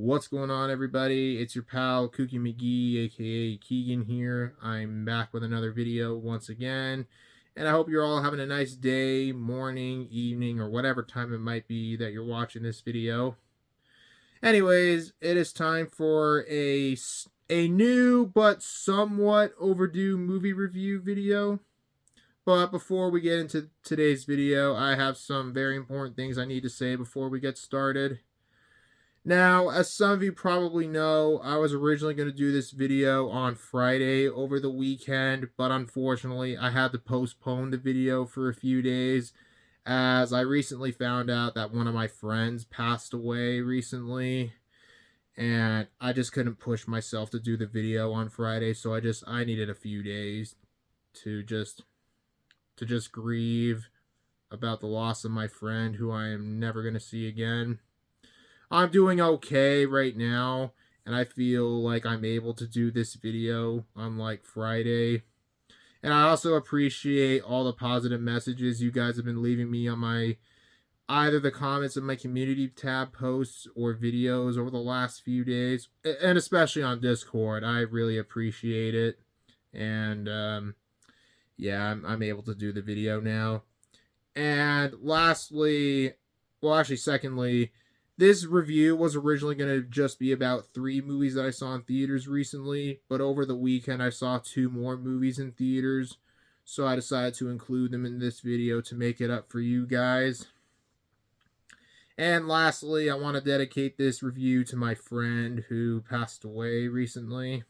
What's going on, everybody? It's your pal Kookie McGee, aka Keegan here. I'm back with another video once again, and I hope you're all having a nice day, morning, evening, or whatever time it might be that you're watching this video. Anyways, it is time for a new but somewhat overdue movie review video. But before we get into today's video, I have some very important things I need to say before we get started. Now, as some of you probably know, I was originally going to do this video on Friday over the weekend, but unfortunately, I had to postpone the video for a few days as I recently found out that one of my friends passed away recently, and I just couldn't push myself to do the video on Friday, so I needed a few days to just grieve about the loss of my friend who I am never going to see again. I'm doing okay right now, and I feel like I'm able to do this video unlike Friday. And I also appreciate all the positive messages you guys have been leaving me on either the comments of my community tab posts or videos over the last few days, and especially on Discord. I really appreciate it. And yeah, I'm able to do the video now. And secondly, this review was originally going to just be about 3 movies that I saw in theaters recently, but over the weekend I saw 2 more movies in theaters, so I decided to include them in this video to make it up for you guys. And lastly, I want to dedicate this review to my friend who passed away recently.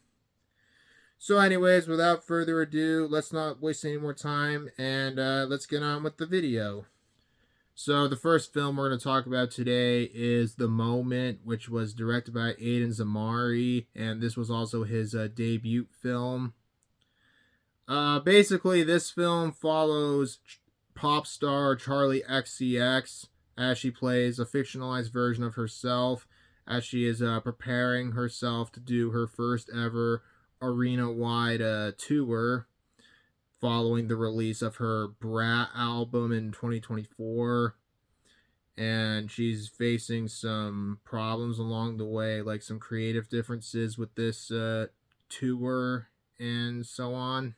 So anyways, without further ado, let's not waste any more time, and let's get on with the video. So the first film we're going to talk about today is The Moment, which was directed by Aiden Zamari, and this was also his debut film. Basically, this film follows pop star Charli XCX as she plays a fictionalized version of herself as she is preparing herself to do her first ever arena-wide tour following the release of her Brat album in 2024. And she's facing some problems along the way, like some creative differences with this tour and so on.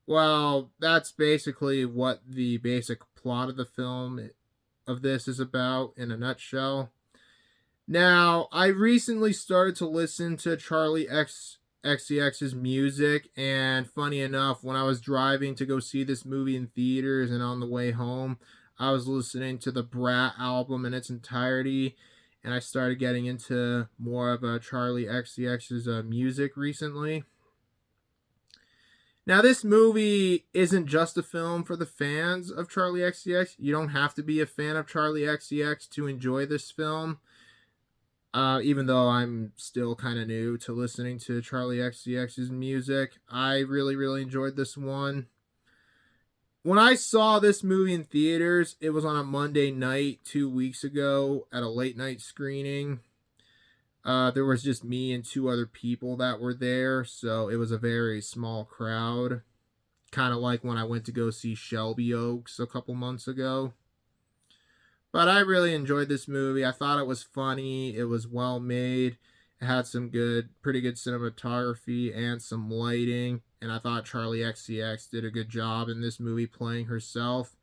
Well, that's basically what the basic plot of the film of this is about in a nutshell. Now, I recently started to listen to Charli XCX's music, and funny enough, when I was driving to go see this movie in theaters and on the way home, I was listening to the Brat album in its entirety, and I started getting into more of Charli XCX's music recently. Now, this movie isn't just a film for the fans of Charli XCX. You don't have to be a fan of Charli XCX to enjoy this film. Even though I'm still kind of new to listening to Charli XCX's music, I really, really enjoyed this one. When I saw this movie in theaters, it was on a Monday night 2 weeks ago at a late night screening. There was just me and 2 other people that were there, so it was a very small crowd. Kind of like when I went to go see Shelby Oaks a couple months ago. But I really enjoyed this movie. I thought it was funny. It was well made. It had some pretty good cinematography and some lighting. And I thought Charli XCX did a good job in this movie playing herself.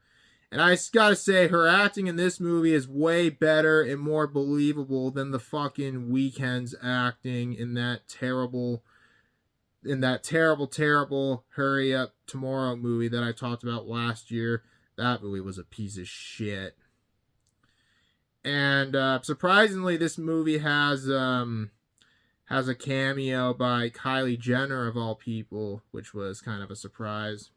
And I gotta say, her acting in this movie is way better and more believable than the fucking Weeknd's acting in that terrible Hurry Up Tomorrow movie that I talked about last year. That movie was a piece of shit. And surprisingly, this movie has a cameo by Kylie Jenner of all people, which was kind of a surprise.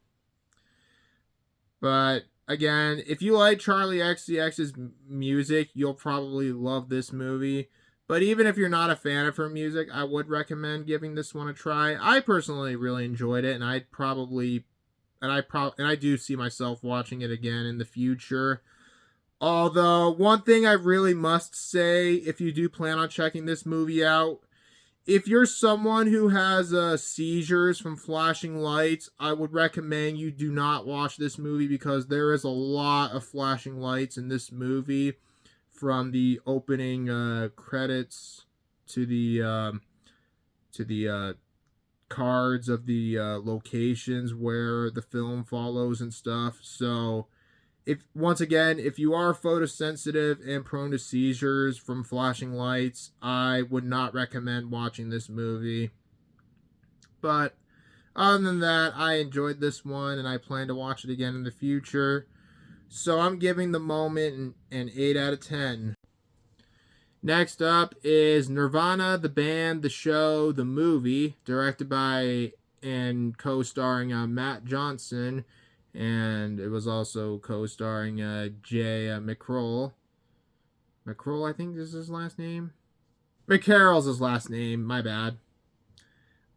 But again, if you like Charli XCX's music, you'll probably love this movie. But even if you're not a fan of her music, I would recommend giving this one a try. I personally really enjoyed it, and I do see myself watching it again in the future. Although, one thing I really must say, if you do plan on checking this movie out, if you're someone who has seizures from flashing lights, I would recommend you do not watch this movie because there is a lot of flashing lights in this movie from the opening credits to the cards of the locations where the film follows and stuff. So if once again, if you are photosensitive and prone to seizures from flashing lights, I would not recommend watching this movie. But other than that, I enjoyed this one and I plan to watch it again in the future. So I'm giving The Moment an 8 out of 10. Next up is Nirvana, the band, the show, the movie, directed by and co-starring Matt Johnson, and it was also co-starring Jay McCroll. McCroll, I think is his last name. McCarroll's his last name. My bad.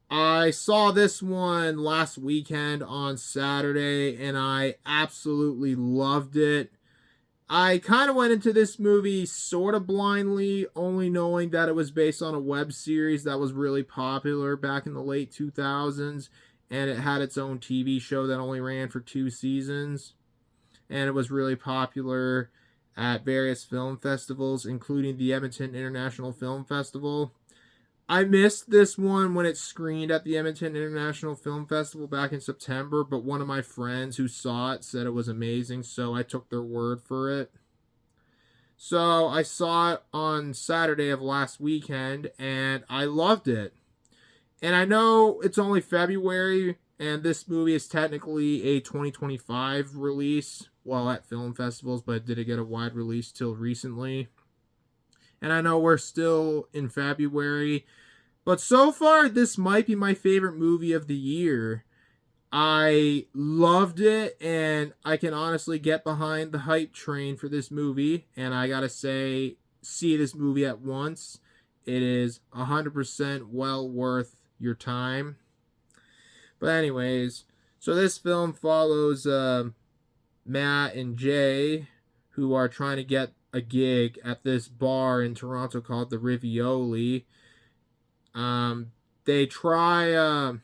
I saw this one last weekend on Saturday, and I absolutely loved it. I kind of went into this movie sort of blindly, only knowing that it was based on a web series that was really popular back in the late 2000s, and it had its own TV show that only ran for 2 seasons, and it was really popular at various film festivals, including the Edmonton International Film Festival. I missed this one when it screened at the Edmonton International Film Festival back in September, but one of my friends who saw it said it was amazing, so I took their word for it. So I saw it on Saturday of last weekend, and I loved it. And I know it's only February, and this movie is technically a 2025 release, while at film festivals, but it didn't get a wide release till recently. And I know we're still in February, but so far this might be my favorite movie of the year. I loved it, and I can honestly get behind the hype train for this movie, and I gotta say, see this movie at once. It is 100% well worth your time. But anyways, so this film follows Matt and Jay, who are trying to get a gig at this bar in Toronto called the Rivioli. They try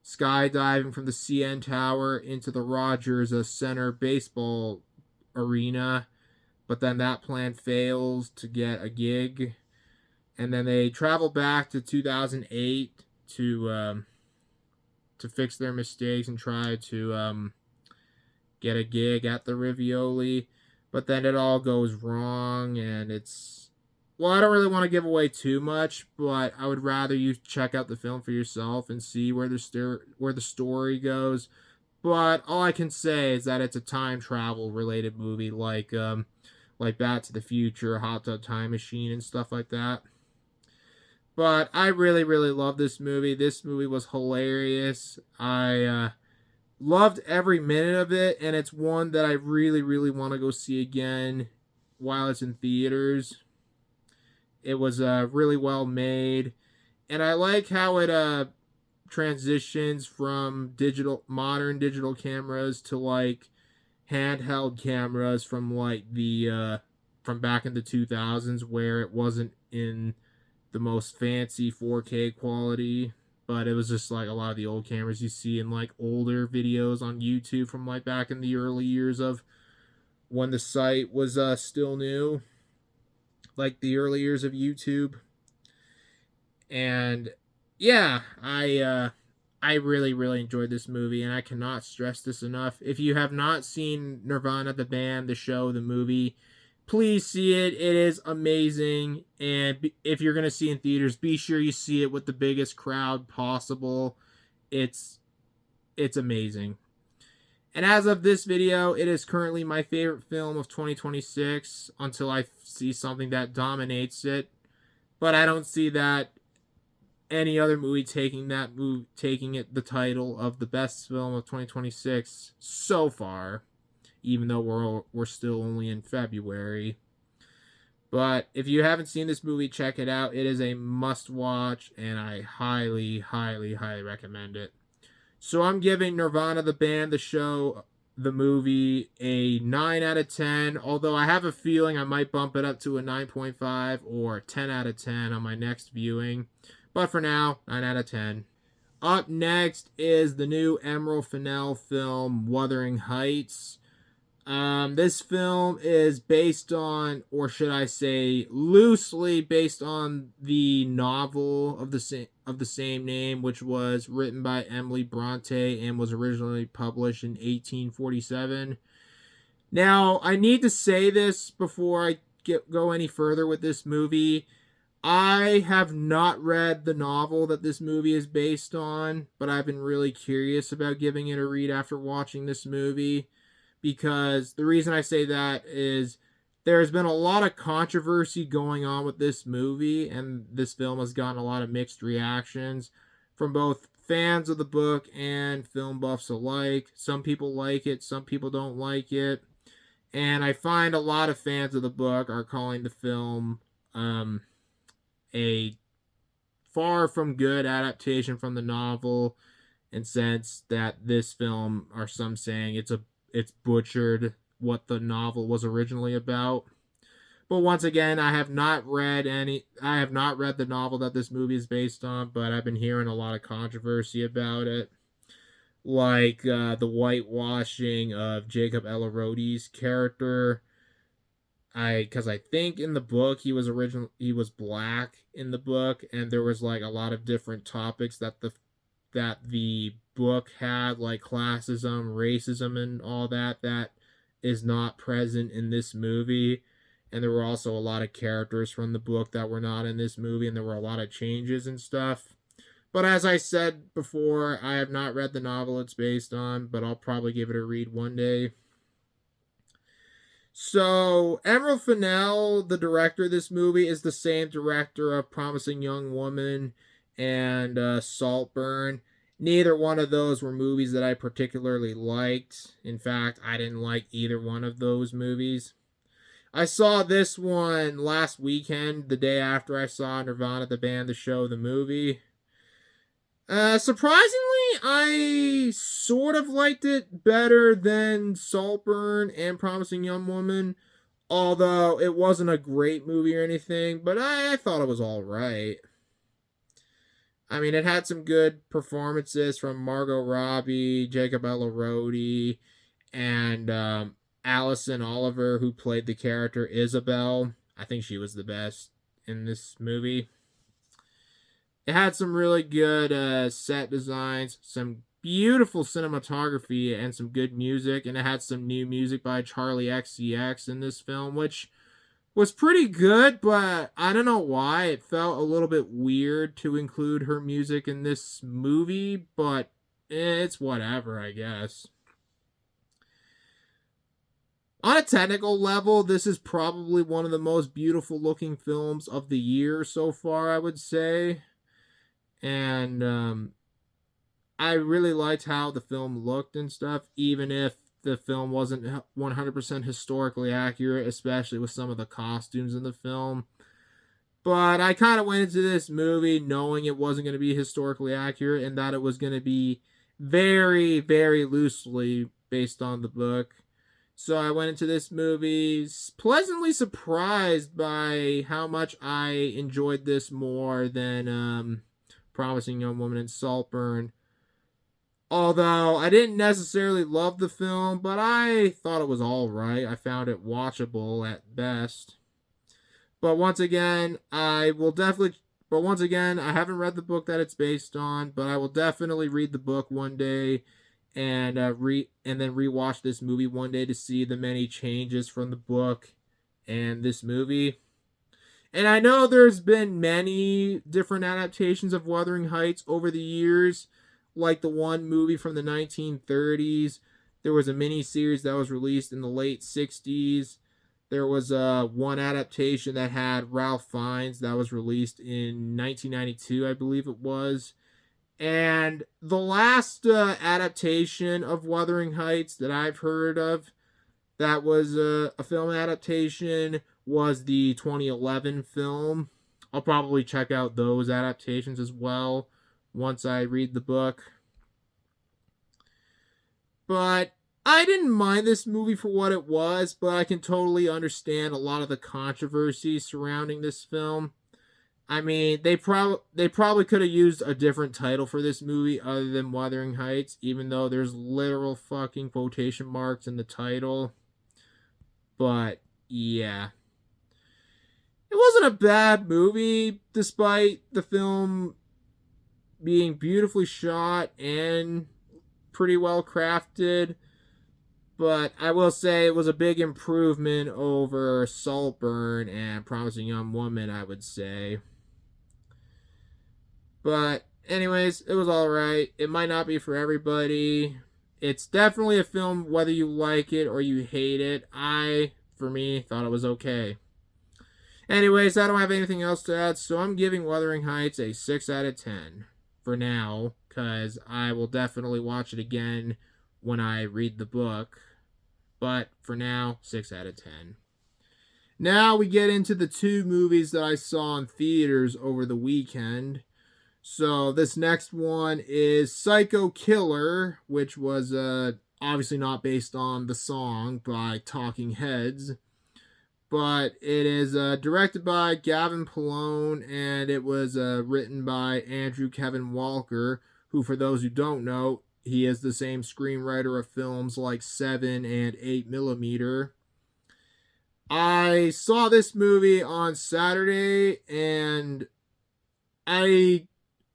skydiving from the CN Tower into the Rogers Center baseball arena, but then that plan fails to get a gig, and then they travel back to 2008 to fix their mistakes and try to get a gig at the Rivioli, but then it all goes wrong, and it's, well, I don't really want to give away too much, but I would rather you check out the film for yourself and see where the story goes. But all I can say is that it's a time travel related movie, like Back to the Future, Hot Tub Time Machine, and stuff like that. But I really, really love this movie. This movie was hilarious. I loved every minute of it, and it's one that I really, really want to go see again while it's in theaters. It was really well made, and I like how it transitions from modern digital cameras to like handheld cameras from like the from back in the 2000s, where it wasn't in the most fancy 4K quality, but it was just like a lot of the old cameras you see in like older videos on YouTube from like back in the early years of when the site was still new, like the early years of YouTube. And yeah, I really, really enjoyed this movie, and I cannot stress this enough. If you have not seen Nirvana, the band, the show, the movie, please see it. It is amazing, and if you're going to see it in theaters, be sure you see it with the biggest crowd possible. It's amazing. And as of this video, it is currently my favorite film of 2026 until I see something that dominates it. But I don't see that any other movie taking it the title of the best film of 2026 so far, even though we're still only in February. But if you haven't seen this movie, check it out. It is a must watch, and I highly, highly, highly recommend it. So I'm giving Nirvana, the band, the show, the movie a 9 out of 10, although I have a feeling I might bump it up to a 9.5 or 10 out of 10 on my next viewing. But for now, 9 out of 10. Up next is the new Emerald Fennell film, Wuthering Heights. This film is based on, or should I say, loosely based on the novel of the same name, which was written by Emily Bronte and was originally published in 1847. Now, I need to say this before I go any further with this movie. I have not read the novel that this movie is based on, but I've been really curious about giving it a read after watching this movie, because the reason I say that is there's been a lot of controversy going on with this movie, and this film has gotten a lot of mixed reactions from both fans of the book and film buffs alike. Some people like it, some people don't like it. And I find a lot of fans of the book are calling the film a far from good adaptation from the novel, in sense that this film, are some saying, it's butchered what the novel was originally about. But once again, I have not read the novel that this movie is based on, but I've been hearing a lot of controversy about it, like the whitewashing of Jacob Elordi's character. Because I think in the book he was black in the book, and there was like a lot of different topics that the book had, like classism, racism, and all that is not present in this movie. And there were also a lot of characters from the book that were not in this movie, and there were a lot of changes and stuff. But as I said before, I have not read the novel it's based on, but I'll probably give it a read one day. So, Emerald Fennell, the director of this movie, is the same director of Promising Young Woman and Saltburn. Neither one of those were movies that I particularly liked. In fact, I didn't like either one of those movies. I saw this one last weekend, the day after I saw Nirvana, the band, the show, the movie. Surprisingly, I sort of liked it better than Saltburn and Promising Young Woman, although it wasn't a great movie or anything, but I thought it was alright. I mean, it had some good performances from Margot Robbie, Jacob Elordi, and Allison Oliver, who played the character Isabel. I think she was the best in this movie. It had some really good set designs, some beautiful cinematography, and some good music. And it had some new music by Charlie XCX in this film, which was pretty good, but I don't know why. It felt a little bit weird to include her music in this movie, but it's whatever, I guess. On a technical level, this is probably one of the most beautiful looking films of the year so far, I would say. And I really liked how the film looked and stuff, even if the film wasn't 100% historically accurate, especially with some of the costumes in the film. But I kind of went into this movie knowing it wasn't going to be historically accurate, and that it was going to be very, very loosely based on the book. So I went into this movie pleasantly surprised by how much I enjoyed this more than Promising Young Woman and Saltburn. Although I didn't necessarily love the film, but I thought it was alright. I found it watchable at best. But once again, I haven't read the book that it's based on, but I will definitely read the book one day and then rewatch this movie one day to see the many changes from the book and this movie. And I know there's been many different adaptations of Wuthering Heights over the years, like the one movie from the 1930s. There was a mini-series that was released in the late 60s. There was one adaptation that had Ralph Fiennes that was released in 1992, I believe it was. And the last adaptation of Wuthering Heights that I've heard of that was a film adaptation was the 2011 film. I'll probably check out those adaptations as well once I read the book. But I didn't mind this movie for what it was, but I can totally understand a lot of the controversy surrounding this film. I mean, they probably could have used a different title for this movie other than Wuthering Heights, even though there's literal fucking quotation marks in the title. But yeah, it wasn't a bad movie despite the film being beautifully shot and pretty well crafted. But I will say it was a big improvement over Saltburn and Promising Young Woman, I would say. But, anyways, it was alright. It might not be for everybody. It's definitely a film, whether you like it or you hate it. For me, thought it was okay. Anyways, I don't have anything else to add, so I'm giving Wuthering Heights a 6 out of 10 for now, because I will definitely watch it again when I read the book. But for now, 6 out of 10. Now we get into the two movies that I saw in theaters over the weekend. So this next one is Psycho Killer, which was obviously not based on the song by Talking Heads, but it is directed by Gavin Polone, and it was written by Andrew Kevin Walker, who, for those who don't know, he is the same screenwriter of films like 7 and 8mm. I saw this movie on Saturday, and I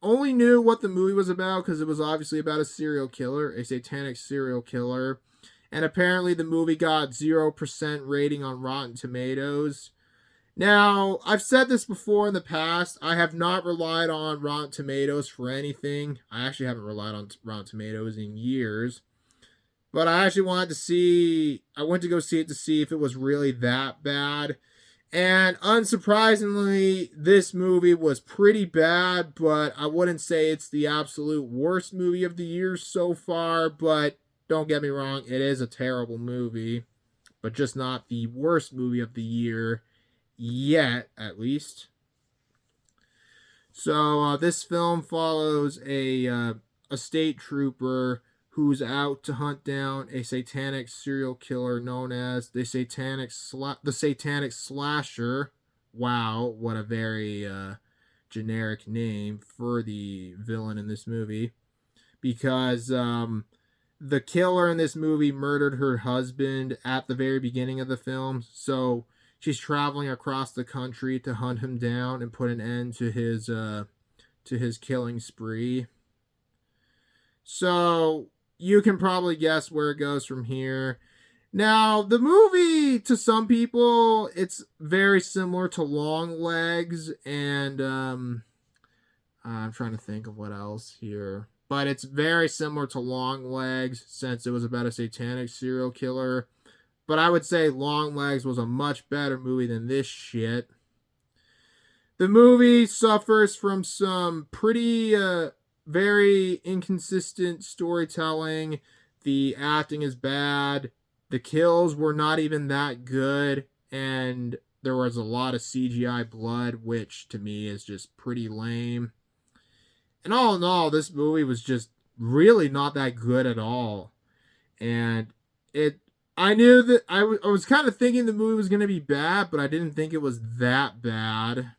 only knew what the movie was about because it was obviously about a serial killer, a satanic serial killer. And apparently the movie got 0% rating on Rotten Tomatoes. Now, I've said this before in the past. I have not relied on Rotten Tomatoes for anything. I actually haven't relied on Rotten Tomatoes in years. But I actually wanted to see, I went to go see it to see if it was really that bad. And unsurprisingly, this movie was pretty bad, but I wouldn't say it's the absolute worst movie of the year so far. But don't get me wrong, it is a terrible movie, but just not the worst movie of the year yet, at least. So this film follows a state trooper who's out to hunt down a satanic serial killer known as the satanic slasher. Wow, what a very generic name for the villain in this movie. Because the killer in this movie murdered her husband at the very beginning of the film, so she's traveling across the country to hunt him down and put an end to his killing spree. So you can probably guess where it goes from here. Now, the movie, to some people, it's very similar to Longlegs, and I'm trying to think of what else here. But it's very similar to Longlegs since it was about a satanic serial killer. But I would say Longlegs was a much better movie than this shit. The movie suffers from some pretty very inconsistent storytelling. The acting is bad. The kills were not even that good. And there was a lot of CGI blood, which to me is just pretty lame. And all in all, this movie was just really not that good at all. And I knew that I was kind of thinking the movie was going to be bad, but I didn't think it was that bad.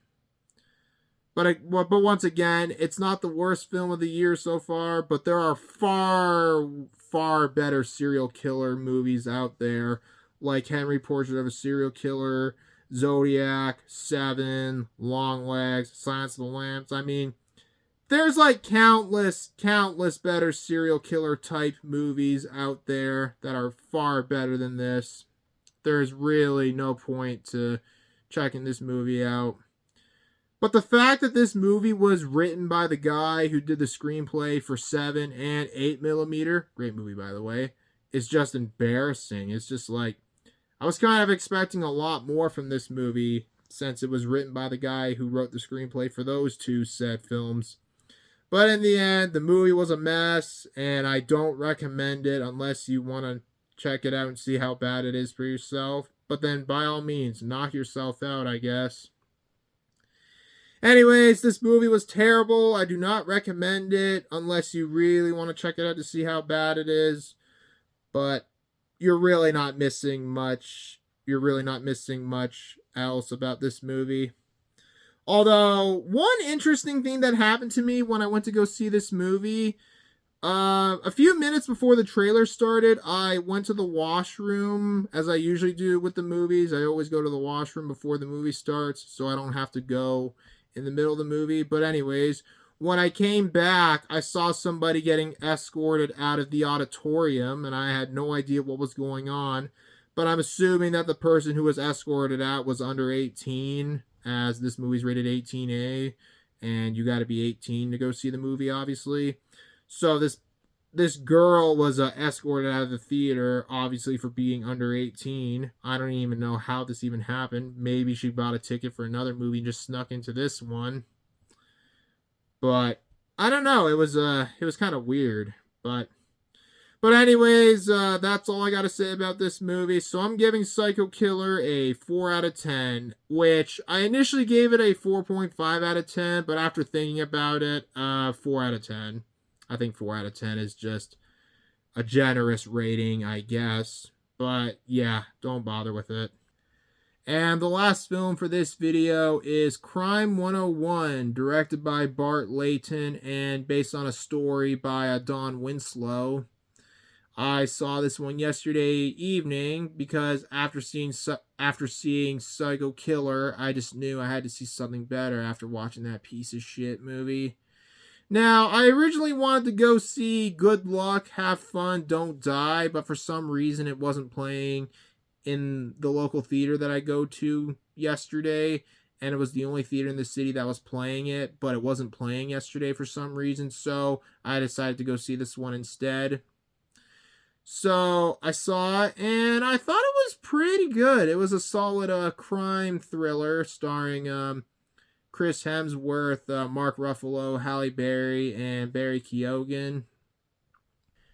But once again, it's not the worst film of the year so far, but there are far better serial killer movies out there, like Henry Portrait of a Serial Killer, Zodiac, 7, Longlegs, Silence of the Lambs. I mean, there's like countless better serial killer type movies out there that are far better than this. There's really no point to checking this movie out. But the fact that this movie was written by the guy who did the screenplay for 7 and 8mm, great movie by the way, is just embarrassing. It's just like, I was kind of expecting a lot more from this movie since it was written by the guy who wrote the screenplay for those two said films. But in the end, the movie was a mess, and I don't recommend it unless you want to check it out and see how bad it is for yourself. But then, by all means, knock yourself out, I guess. Anyways, this movie was terrible. I do not recommend it unless you really want to check it out to see how bad it is. But you're really not missing much. You're really not missing much else about this movie. Although, one interesting thing that happened to me when I went to go see this movie, A few minutes before the trailer started, I went to the washroom, as I usually do with the movies. I always go to the washroom before the movie starts, so I don't have to go in the middle of the movie. But anyways, when I came back, I saw somebody getting escorted out of the auditorium, and I had no idea what was going on. But I'm assuming that the person who was escorted out was under 18, as this movie's rated 18A, and you got to be 18 to go see the movie, obviously. So this girl was escorted out of the theater, obviously for being under 18. I don't even know how this even happened. Maybe she bought a ticket for another movie and just snuck into this one. But I don't know. It was kind of weird. But anyways, that's all I got to say about this movie. So I'm giving Psycho Killer a 4 out of 10, which I initially gave it a 4.5 out of 10, but after thinking about it, 4 out of 10. I think 4 out of 10 is just a generous rating, I guess. But yeah, don't bother with it. And the last film for this video is Crime 101, directed by Bart Layton and based on a story by Don Winslow. I saw this one yesterday evening because after seeing Psycho Killer, I just knew I had to see something better after watching that piece of shit movie. Now, I originally wanted to go see Good Luck, Have Fun, Don't Die, but for some reason it wasn't playing in the local theater that I go to yesterday, and it was the only theater in the city that was playing it, but it wasn't playing yesterday for some reason, so I decided to go see this one instead. So I saw it, and I thought it was pretty good. It was a solid crime thriller starring Chris Hemsworth, Mark Ruffalo, Halle Berry, and Barry Keoghan.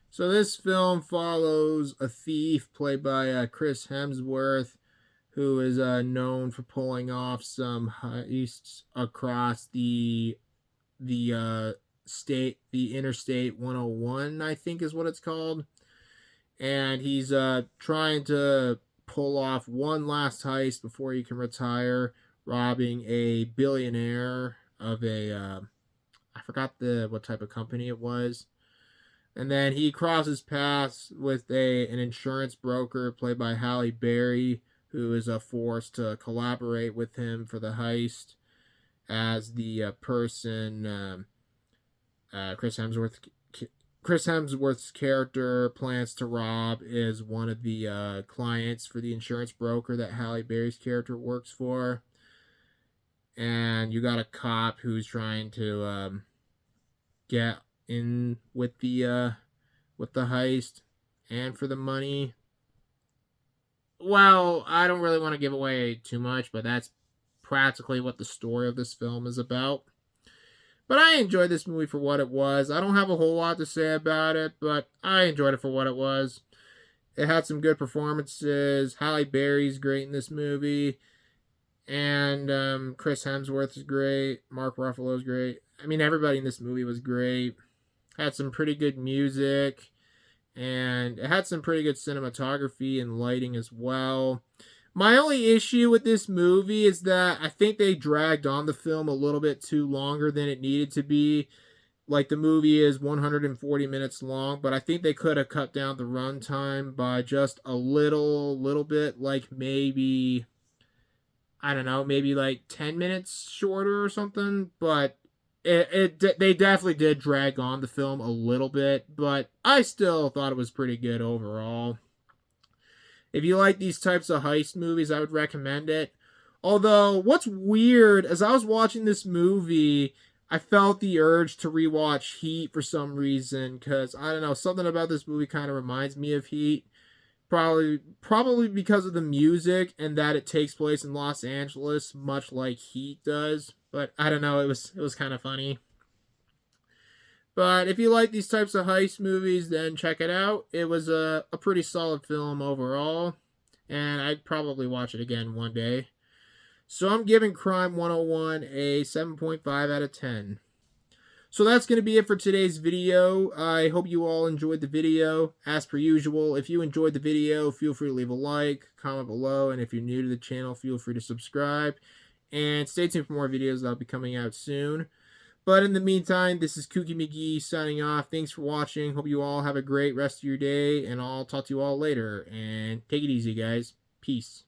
So this film follows a thief played by Chris Hemsworth, who is known for pulling off some heists across the Interstate 101, I think is what it's called. And he's trying to pull off one last heist before he can retire, robbing a billionaire of I forgot what type of company it was. And then he crosses paths with an insurance broker played by Halle Berry, who is forced to collaborate with him for the heist, as the person Chris Hemsworth's character plans to rob is one of the clients for the insurance broker that Halle Berry's character works for. And you got a cop who's trying to get in with the heist and for the money. Well, I don't really want to give away too much, but that's practically what the story of this film is about. But I enjoyed this movie for what it was. I don't have a whole lot to say about it, but I enjoyed it for what it was. It had some good performances. Halle Berry's great in this movie. And Chris Hemsworth is great. Mark Ruffalo's great. I mean, everybody in this movie was great. Had some pretty good music. And it had some pretty good cinematography and lighting as well. My only issue with this movie is that I think they dragged on the film a little bit too longer than it needed to be. Like, the movie is 140 minutes long, but I think they could have cut down the runtime by just a little bit. Like, maybe, I don't know, maybe like 10 minutes shorter or something. But they definitely did drag on the film a little bit, but I still thought it was pretty good overall. If you like these types of heist movies, I would recommend it. Although, what's weird, as I was watching this movie, I felt the urge to rewatch Heat for some reason, because, I don't know, something about this movie kind of reminds me of Heat. Probably because of the music and that it takes place in Los Angeles, much like Heat does. But, I don't know, it was kind of funny. But if you like these types of heist movies, then check it out. It was a pretty solid film overall, and I'd probably watch it again one day. So I'm giving Crime 101 a 7.5 out of 10. So that's going to be it for today's video. I hope you all enjoyed the video. As per usual, if you enjoyed the video, feel free to leave a like, comment below, and if you're new to the channel, feel free to subscribe. And stay tuned for more videos that'll be coming out soon. But in the meantime, this is Kooky McGee signing off. Thanks for watching. Hope you all have a great rest of your day, and I'll talk to you all later. And take it easy, guys. Peace.